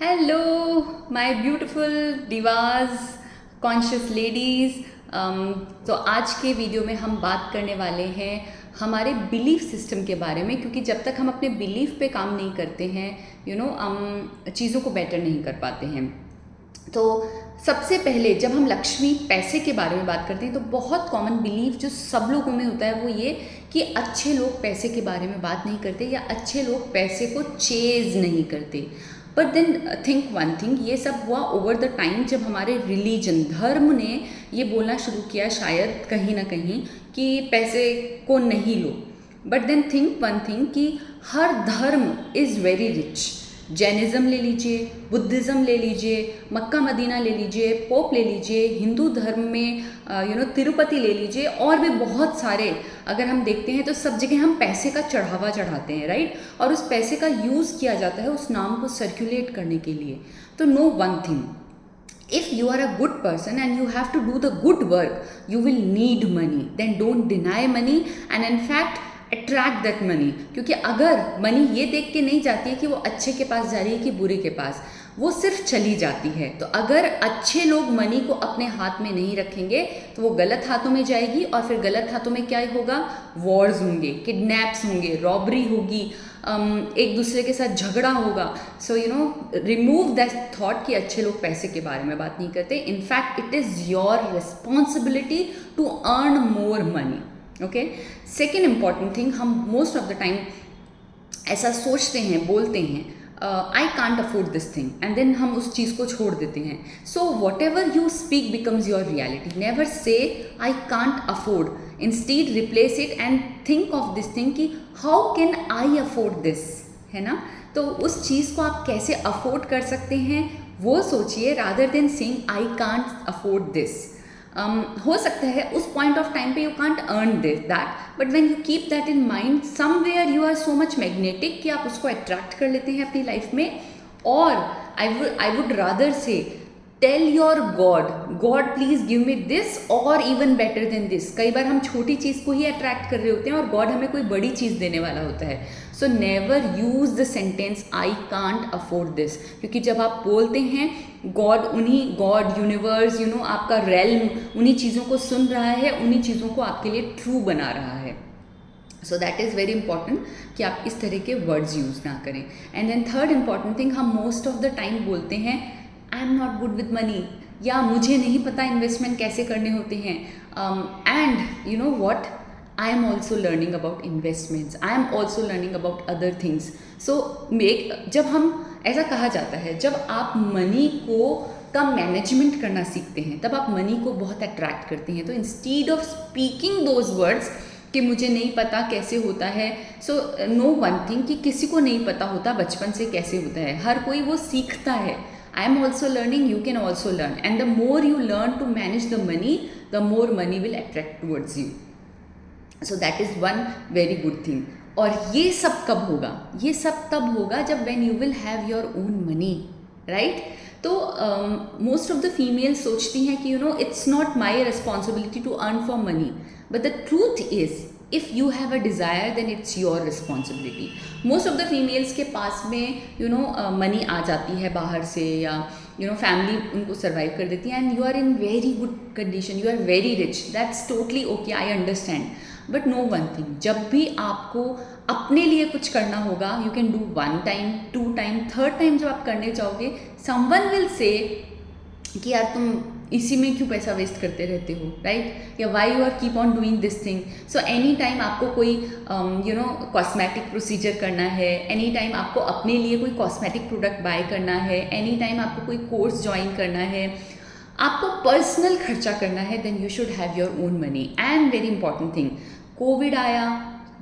Hello my beautiful Divas conscious ladies. तो आज के वीडियो में हम बात करने वाले हैं हमारे बिलीफ सिस्टम के बारे में, क्योंकि जब तक हम अपने बिलीफ पे काम नहीं करते हैं हम चीज़ों को बेटर नहीं कर पाते हैं। तो सबसे पहले जब हम लक्ष्मी पैसे के बारे में बात करते हैं तो बहुत कॉमन बिलीफ जो सब लोगों में होता है वो ये कि अच्छे लोग पैसे के बारे में बात नहीं करते या अच्छे लोग पैसे को चेज़ नहीं करते। But then think one thing, ये सब हुआ ओवर द टाइम जब हमारे रिलीजन धर्म ने ये बोलना शुरू किया शायद कहीं ना कहीं कि पैसे को नहीं लो। But then think one thing कि हर धर्म इज़ वेरी रिच। जैनिज़्म ले लीजिए, बुद्धिज़्म ले लीजिए, मक्का मदीना ले लीजिए, पोप ले लीजिए, हिंदू धर्म में तिरुपति ले लीजिए, और भी बहुत सारे अगर हम देखते हैं तो सब जगह हम पैसे का चढ़ावा चढ़ाते हैं, राइट। और उस पैसे का यूज़ किया जाता है उस नाम को सर्कुलेट करने के लिए। तो no one thing, if you are a good person and you have to do the good work, you will need money. Then don't deny money and in fact attract that money. क्योंकि अगर money ये देख के नहीं जाती है कि वो अच्छे के पास जा रही है कि बुरे के पास, वो सिर्फ चली जाती है। तो अगर अच्छे लोग मनी को अपने हाथ में नहीं रखेंगे तो वो गलत हाथों में जाएगी, और फिर गलत हाथों में क्या होगा, वॉर्स होंगे, किडनैप्स होंगे, रॉबरी होगी, एक दूसरे के साथ झगड़ा होगा। सो रिमूव दैट थॉट कि अच्छे लोग पैसे के बारे में बात नहीं करते। In fact it is your responsibility to earn more money. Okay, second important thing, हम मोस्ट ऑफ द टाइम ऐसा सोचते हैं, बोलते हैं I can't afford this thing, and then हम उस चीज़ को छोड़ देते हैं। So whatever you speak becomes your reality. Never say I can't afford, instead replace it and think of this thing कि how can I afford this, है ना। तो उस चीज़ को आप कैसे अफोर्ड कर सकते हैं वो सोचिए, rather than saying I can't afford this. हो सकता है उस पॉइंट ऑफ टाइम पे you can't earn this that, but when you keep that in mind somewhere you are so much magnetic कि आप उसको अट्रैक्ट कर लेते हैं अपनी लाइफ में। और I would rather say tell your God, God please give me this और इवन बेटर देन दिस। कई बार हम छोटी चीज़ को ही अट्रैक्ट कर रहे होते हैं और गॉड हमें कोई बड़ी चीज़ देने वाला होता है। So never use the sentence I can't afford this, क्योंकि जब आप बोलते हैं गॉड, गॉड यूनिवर्स आपका रेल्म उन्हीं चीज़ों को सुन रहा है, उन्हीं चीज़ों को आपके लिए ट्रू बना रहा है। So that is very important कि आप इस तरह के वर्ड्स यूज़ ना करें। And then third important thing, हम मोस्ट ऑफ द टाइम बोलते हैं I am not good with money, या मुझे नहीं पता इन्वेस्टमेंट कैसे करने होते हैं। And you know what, I am also learning about investments, I am also learning about other things. So जब हम ऐसा कहा जाता है, जब आप मनी का मैनेजमेंट करना सीखते हैं तब आप मनी को बहुत अट्रैक्ट करते हैं। तो instead of speaking those words कि मुझे नहीं पता कैसे होता है, सो नो वन थिंग कि किसी को नहीं पता होता बचपन से कैसे होता है, हर कोई वो सीखता है। I am also learning, you can also learn, and the more you learn to manage the money, the more money will attract towards you. So that is one very good thing. और ये सब कब होगा, ये सब तब होगा जब when you will have your own money, right? तो most of the females सोचती हैं कि it's not my responsibility to earn for money, but the truth is if you have a desire then it's your responsibility. most of the females के पास में money आ जाती है बाहर से, या फैमिली उनको सर्वाइव कर देती है, and you are in very good condition, you are very rich, that's totally okay, I understand. But no one thing, जब भी आपको अपने लिए कुछ करना होगा, you can do one time, two time, third time जब आप करने जाओगे समवन विल से कि यार तुम इसी में क्यों पैसा वेस्ट करते रहते हो, राइट, या why you are keep on doing this thing. So any time आपको कोई कॉस्मेटिक प्रोसीजर करना है, एनी टाइम आपको अपने लिए कोई कॉस्मेटिक प्रोडक्ट बाय करना है, एनी टाइम आपको कोई कोर्स ज्वाइन करना है, आपको पर्सनल खर्चा करना है, then you should have your own money. And very important thing, covid आया,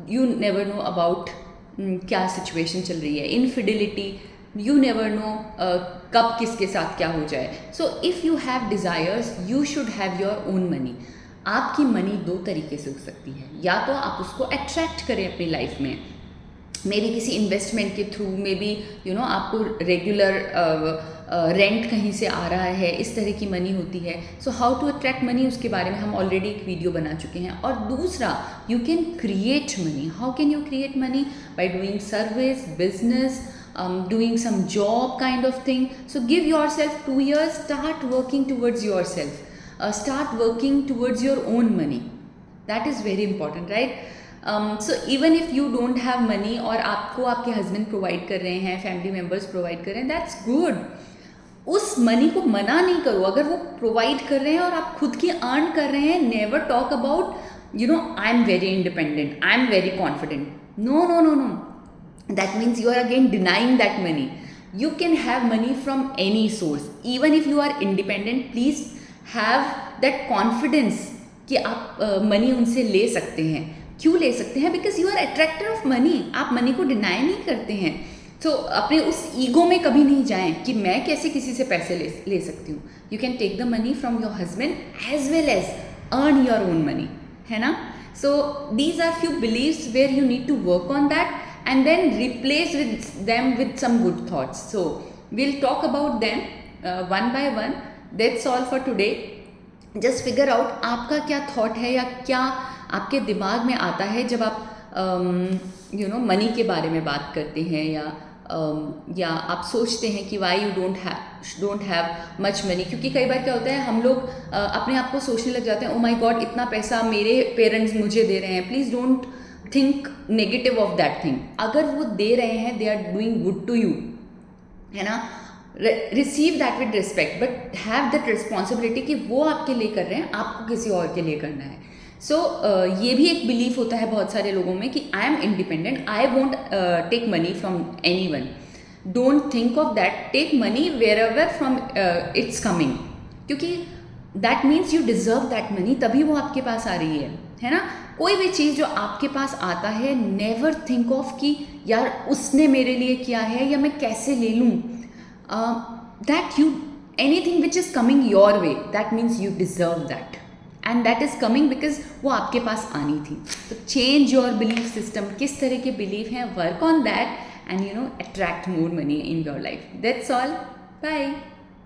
यू नेवर नो अबाउट क्या सिचुएशन चल रही है, इनफिडिलिटी, यू नेवर नो कब किसके साथ क्या हो जाए। So if you have desires you should have your own money. आपकी मनी दो तरीके से हो सकती है, या तो आप उसको अट्रैक्ट करें अपनी लाइफ में, मे बी किसी इन्वेस्टमेंट के थ्रू, मे बी आपको रेगुलर रेंट कहीं से आ रहा है, इस तरह की मनी होती है। So how to attract money, उसके बारे में हम ऑलरेडी एक वीडियो बना चुके हैं। और दूसरा, you can create money. How can you create money? By doing service, business, doing some job kind of thing. So give yourself 2 years, start working towards yourself, start working towards your own money. That is very important, right? So even if you don't have money और आपको आपके husband provide कर रहे हैं, family members provide कर रहे हैं, that's good. उस मनी को मना नहीं करो. अगर वो प्रोवाइड कर रहे हैं और आप खुद की अर्न कर रहे हैं, never talk about I am very independent, I am very confident. No no no no, that means you are again denying that money. You can have money from any source. Even if you are independent, please have that confidence कि आप money उनसे ले सकते हैं. क्यों ले सकते हैं? Because you are attractor of money. आप मनी को डिनाई नहीं करते हैं. तो अपने उस ईगो में कभी नहीं जाएं कि मैं कैसे किसी से पैसे ले सकती हूँ. You can take the money from your husband as well as earn your own money, है ना. So these are few believes where you need to work on that and then replace with them with some good thoughts. So we'll talk about them one by one. That's all for today. Just figure out आपका क्या thought है या क्या आपके दिमाग में आता है जब आप मनी के बारे में बात करते हैं, या आप सोचते हैं कि why you don't have much money. क्योंकि कई बार क्या होता है, हम लोग अपने आप को सोचने लग जाते हैं, ओ माई गॉड इतना पैसा मेरे पेरेंट्स मुझे दे रहे हैं. Please don't think negative of that thing. अगर वो दे रहे हैं, they are doing good to you, है ना. Receive that with respect, but have that responsibility कि वो आपके लिए कर रहे हैं, आपको किसी और के लिए करना है. सो ये भी एक बिलीफ होता है बहुत सारे लोगों में कि I am independent, I won't take money from anyone. Don't think of that. Take money wherever from it's coming, क्योंकि that means you deserve that money, तभी वो आपके पास आ रही है ना. कोई भी चीज़ जो आपके पास आता है, नेवर थिंक ऑफ कि यार उसने मेरे लिए किया है या मैं कैसे ले लूँ. That you anything which is coming your way, that means you deserve that. And that is coming because वो आपके पास आनी थी. तो चेंज योर बिलीफ सिस्टम. किस तरह के बिलीफ हैं, work on that and attract more money in your life. That's all. Bye.